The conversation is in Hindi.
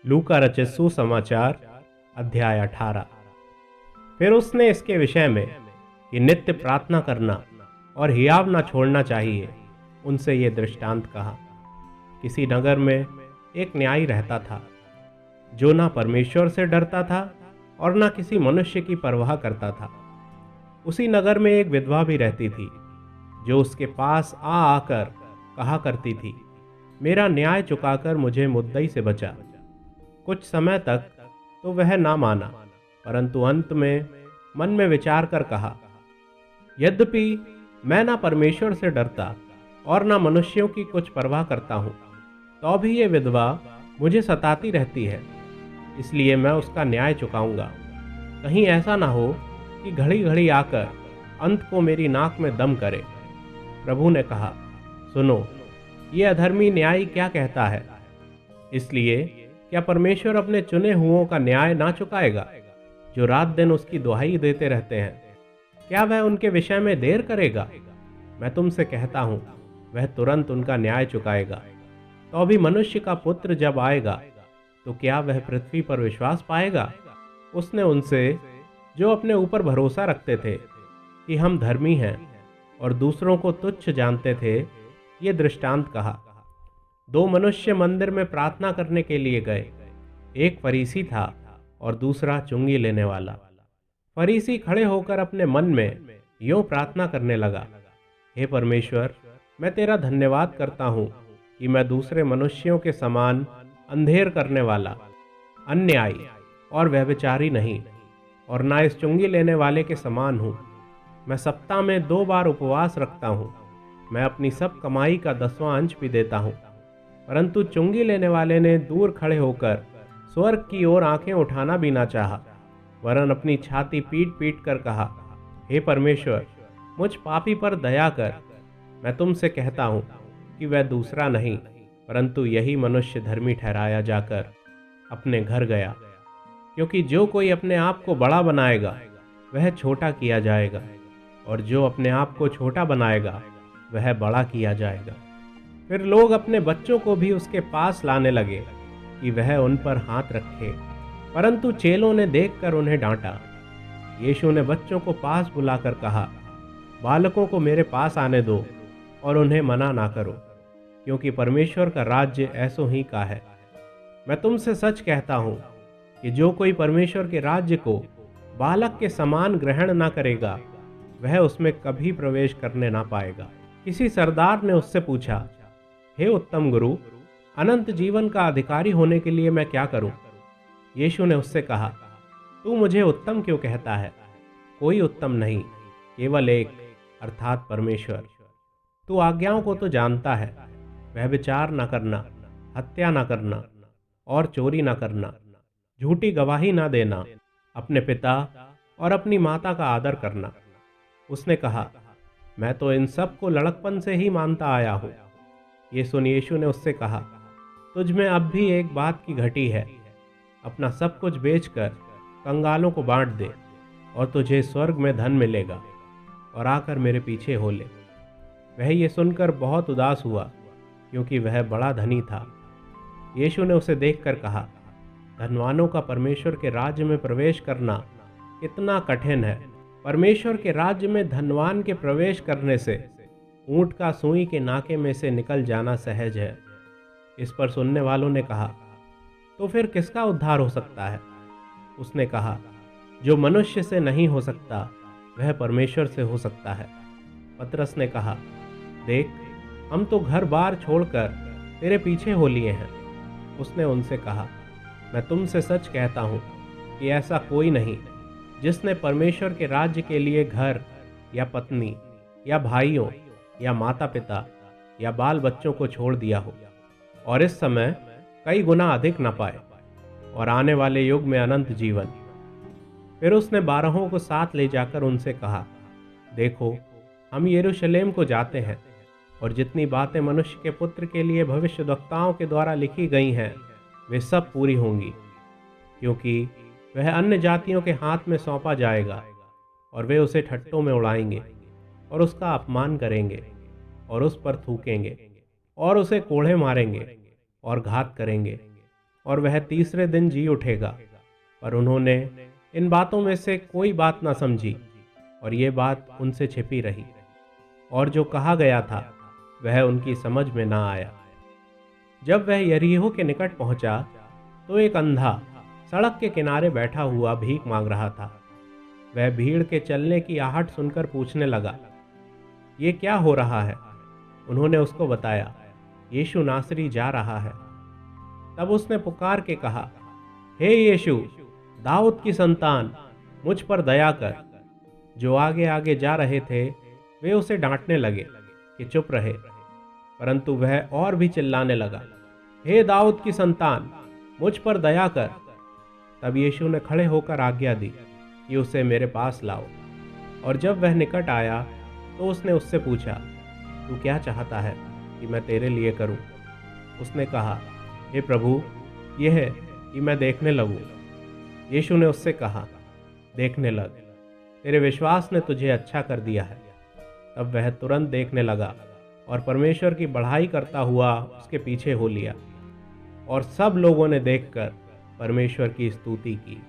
लूका रचित सुसमाचार अध्याय 18। फिर उसने इसके विषय में कि नित्य प्रार्थना करना और हियाव न छोड़ना चाहिए उनसे ये दृष्टांत कहा। किसी नगर में एक न्यायी रहता था जो ना परमेश्वर से डरता था और ना किसी मनुष्य की परवाह करता था। उसी नगर में एक विधवा भी रहती थी जो उसके पास आ आकर कहा करती थी, मेरा न्याय चुकाकर मुझे मुद्दई से बचा। कुछ समय तक तो वह ना माना, परंतु अंत में मन में विचार कर कहा, यद्यपि मैं ना परमेश्वर से डरता और ना मनुष्यों की कुछ परवाह करता हूँ, तो भी ये विधवा मुझे सताती रहती है, इसलिए मैं उसका न्याय चुकाऊंगा। कहीं ऐसा ना हो कि घड़ी घड़ी आकर अंत को मेरी नाक में दम करे। प्रभु ने कहा, सुनो, ये अधर्मी न्यायी क्या कहता है। इसलिए क्या परमेश्वर अपने चुने हुओं का न्याय ना चुकाएगा, जो रात दिन उसकी दुहाई देते रहते हैं? क्या वह उनके विषय में देर करेगा? मैं तुमसे कहता हूँ, वह तुरंत उनका न्याय चुकाएगा। तो अभी मनुष्य का पुत्र जब आएगा, तो क्या वह पृथ्वी पर विश्वास पाएगा? उसने उनसे जो अपने ऊपर भरोसा रखते थे कि हम धर्मी हैं और दूसरों को तुच्छ जानते थे, ये दृष्टांत कहा। दो मनुष्य मंदिर में प्रार्थना करने के लिए गए। एक फरीसी था और दूसरा चुंगी लेने वाला। फरीसी खड़े होकर अपने मन में यूं प्रार्थना करने लगा, हे परमेश्वर, मैं तेरा धन्यवाद करता हूँ कि मैं दूसरे मनुष्यों के समान अंधेर करने वाला, अन्यायी और व्यभिचारी नहीं, और ना इस चुंगी लेने वाले के समान हूँ। मैं सप्ताह में 2 बार उपवास रखता हूँ। मैं अपनी सब कमाई का 10वां अंश भी देता हूँ। परंतु चुंगी लेने वाले ने दूर खड़े होकर स्वर्ग की ओर आंखें उठाना भी ना चाहा, वरन अपनी छाती पीट पीट कर कहा, हे परमेश्वर, मुझ पापी पर दया कर। मैं तुमसे कहता हूँ कि वह दूसरा नहीं, परंतु यही मनुष्य धर्मी ठहराया जाकर अपने घर गया। क्योंकि जो कोई अपने आप को बड़ा बनाएगा वह छोटा किया जाएगा, और जो अपने आप को छोटा बनाएगा वह बड़ा किया जाएगा। फिर लोग अपने बच्चों को भी उसके पास लाने लगे कि वह उन पर हाथ रखे, परंतु चेलों ने देखकर उन्हें डांटा। यीशु ने बच्चों को पास बुलाकर कहा, बालकों को मेरे पास आने दो और उन्हें मना ना करो, क्योंकि परमेश्वर का राज्य ऐसो ही का है। मैं तुमसे सच कहता हूँ कि जो कोई परमेश्वर के राज्य को बालक के समान ग्रहण ना करेगा, वह उसमें कभी प्रवेश करने ना पाएगा। किसी सरदार ने उससे पूछा, हे उत्तम गुरु, अनंत जीवन का अधिकारी होने के लिए मैं क्या करूं? यीशु ने उससे कहा, तू मुझे उत्तम क्यों कहता है? कोई उत्तम नहीं, केवल एक, अर्थात परमेश्वर। तू आज्ञाओं को तो जानता है, व्यभिचार न करना, हत्या न करना और चोरी न करना, झूठी गवाही न देना, अपने पिता और अपनी माता का आदर करना। उसने कहा, मैं तो इन सब को लड़कपन से ही मानता आया हूँ। ये सुन यीशु ने उससे कहा, तुझ में अब भी एक बात की घटी है। अपना सब कुछ बेचकर कंगालों को बांट दे और तुझे स्वर्ग में धन मिलेगा, और आकर मेरे पीछे हो ले। वह ये सुनकर बहुत उदास हुआ, क्योंकि वह बड़ा धनी था। यीशु ने उसे देखकर कहा, धनवानों का परमेश्वर के राज्य में प्रवेश करना कितना कठिन है। परमेश्वर के राज्य में धनवान के प्रवेश करने से ऊंट का सुई के नाके में से निकल जाना सहज है। इस पर सुनने वालों ने कहा, तो फिर किसका उद्धार हो सकता है? उसने कहा, जो मनुष्य से नहीं हो सकता वह परमेश्वर से हो सकता है। पतरस ने कहा, देख, हम तो घर बार छोड़कर तेरे पीछे हो लिए हैं। उसने उनसे कहा, मैं तुमसे सच कहता हूँ कि ऐसा कोई नहीं जिसने परमेश्वर के राज्य के लिए घर या पत्नी या भाइयों या माता पिता या बाल बच्चों को छोड़ दिया हो, और इस समय कई गुना अधिक न पाए, और आने वाले युग में अनंत जीवन। फिर उसने 12 को साथ ले जाकर उनसे कहा, देखो, हम यरूशलेम को जाते हैं, और जितनी बातें मनुष्य के पुत्र के लिए भविष्यद्वक्ताओं के द्वारा लिखी गई हैं वे सब पूरी होंगी। क्योंकि वह अन्य जातियों के हाथ में सौंपा जाएगा, और वे उसे ठट्टों में उड़ाएंगे और उसका अपमान करेंगे और उस पर थूकेंगे और उसे कोड़े मारेंगे और घात करेंगे और वह तीसरे दिन जी उठेगा। पर उन्होंने इन बातों में से कोई बात ना समझी और ये बात उनसे छिपी रही, और जो कहा गया था वह उनकी समझ में ना आया। जब वह यरीहो के निकट पहुंचा तो एक अंधा सड़क के किनारे बैठा हुआ भीख मांग रहा था। वह भीड़ के चलने की आहट सुनकर पूछने लगा, ये क्या हो रहा है? उन्होंने उसको बताया, यीशु नासरी जा रहा है। तब उसने पुकार के कहा, हे यीशु, दाऊद की संतान, मुझ पर दया कर। जो आगे आगे जा रहे थे वे उसे डांटने लगे कि चुप रहे, परंतु वह और भी चिल्लाने लगा, हे दाऊद की संतान, मुझ पर दया कर। तब यीशु ने खड़े होकर आज्ञा दी कि उसे मेरे पास लाओ। और जब वह निकट आया तो उसने उससे पूछा, तू क्या चाहता है कि मैं तेरे लिए करूं? उसने कहा, हे प्रभु, यह है कि मैं देखने लगूं। यीशु ने उससे कहा, देखने लग, तेरे विश्वास ने तुझे अच्छा कर दिया है। तब वह तुरंत देखने लगा और परमेश्वर की बड़ाई करता हुआ उसके पीछे हो लिया। और सब लोगों ने देखकर परमेश्वर की स्तुति की।